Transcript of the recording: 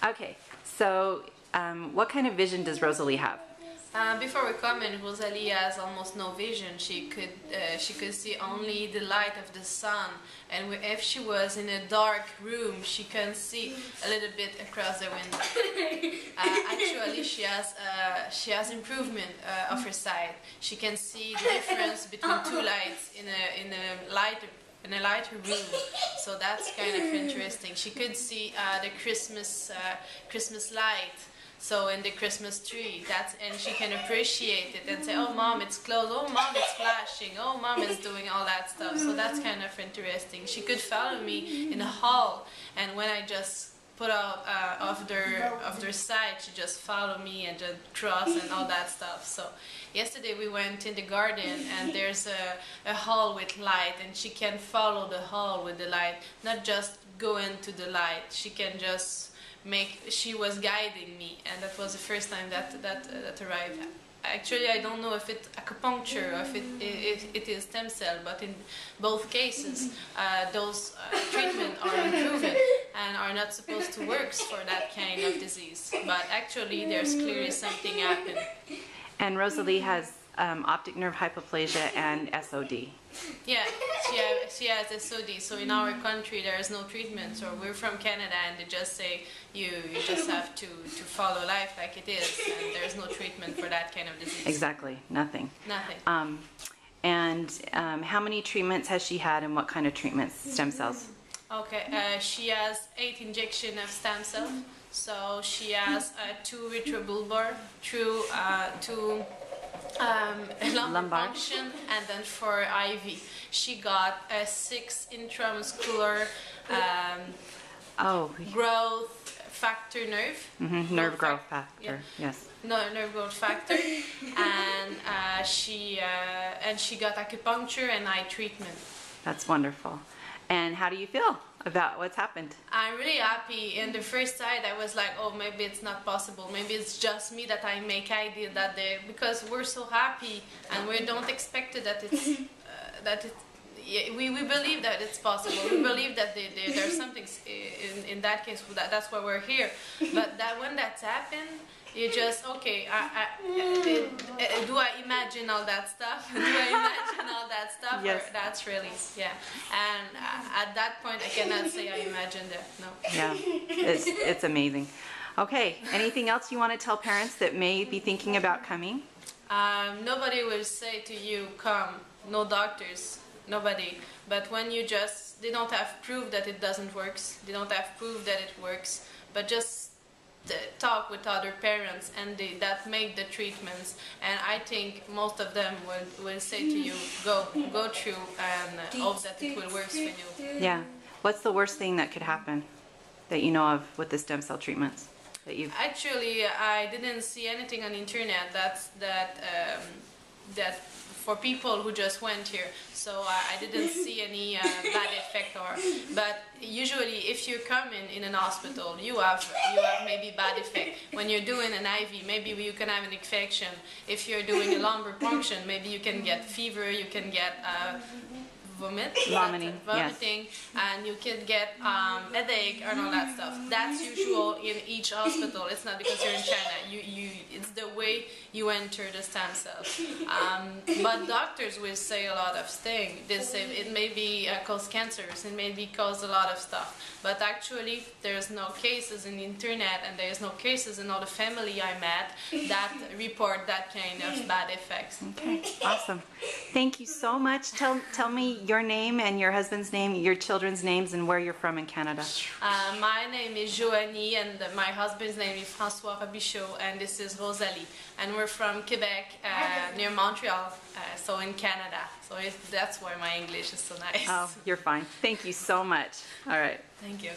Okay, so what kind of vision does Rosalie have? Before we come in, Rosalie has almost no vision. She could see only the light of the sun, and if she was in a dark room, she can see a little bit across the window. Actually, she has improvement of her sight. She can see the difference between two lights in a lighter room, so that's kind of interesting. She could see the Christmas light. So in the Christmas tree, and she can appreciate it and say, "Oh, mom, it's closed. Oh, mom, it's flashing. Oh, mom is doing all that stuff." So that's kind of interesting. She could follow me in the hall, and when I just put out of their side, she just follow me and just cross and all that stuff. So yesterday we went in the garden, and there's a hall with light, and she can follow the hall with the light, not just go into the light. She can just she was guiding me, and that was the first time that arrived. Actually, I don't know if it's acupuncture or if it is stem cell, but in both cases, those treatments are improving and are not supposed to work for that kind of disease. But actually, there's clearly something happening. And Rosalie has optic nerve hypoplasia and SOD. Yeah, she has SOD. So in our country there is no treatment. So we're from Canada, and they just say you just have to follow life like it is, and there's no treatment for that kind of disease. Exactly, nothing. Nothing. How many treatments has she had, and what kind of treatments? Stem cells? Okay, she has 8 injections of stem cell. So she has 2 retrobulbar, 2 lumbar function, and then for IV she got a 6 intramuscular growth factor nerve. Nerve growth factor. Yeah. Yes. No, nerve growth factor, and she got acupuncture and eye treatment. That's wonderful. And how do you feel about what's happened? I'm really happy. In the first sight, I was like, oh, maybe it's not possible. Maybe it's just me that I make idea that day, because we're so happy and we don't expect it that it's we believe that it's possible. We believe that there's something in that case. That's why we're here. But when that's happened, you just, okay, do I imagine all that stuff? Do I imagine all that stuff? Yes. Or that's release, yeah. And at that point, I cannot say I imagined it, no. Yeah, it's amazing. Okay, anything else you want to tell parents that may be thinking about coming? Nobody will say to you, come, no doctors, nobody. But when you they don't have proof that it doesn't work, they don't have proof that it works, but just talk with other parents, and that make the treatments, and I think most of them will say to you, go through and hope that it will work for you. Yeah. What's the worst thing that could happen that you know of with the stem cell treatments that you've... Actually, I didn't see anything on the internet that for people who just went here, so I didn't see any bad effect. But usually, if you come in an hospital, you have maybe bad effect. When you're doing an IV, maybe you can have an infection. If you're doing a lumbar puncture, maybe you can get fever, you can get vomiting, yes. And you can get headache and all that stuff. That's usual in each hospital. It's not because you're in China. It's the way you enter the stem cells. But doctors will say a lot of things. They say it may be cause cancers, it may be cause a lot of stuff. But actually, there's no cases in the internet, and there's no cases in all the family I met that report that kind of bad effects. Okay, awesome. Thank you so much. Tell me your name and your husband's name, your children's names, and where you're from in Canada. My name is Joanie, and my husband's name is François Robichaud, and this is Rosalie. And we're from Quebec, near Montreal, so in Canada. So that's why my English is so nice. Oh, you're fine. Thank you so much. All right. Thank you.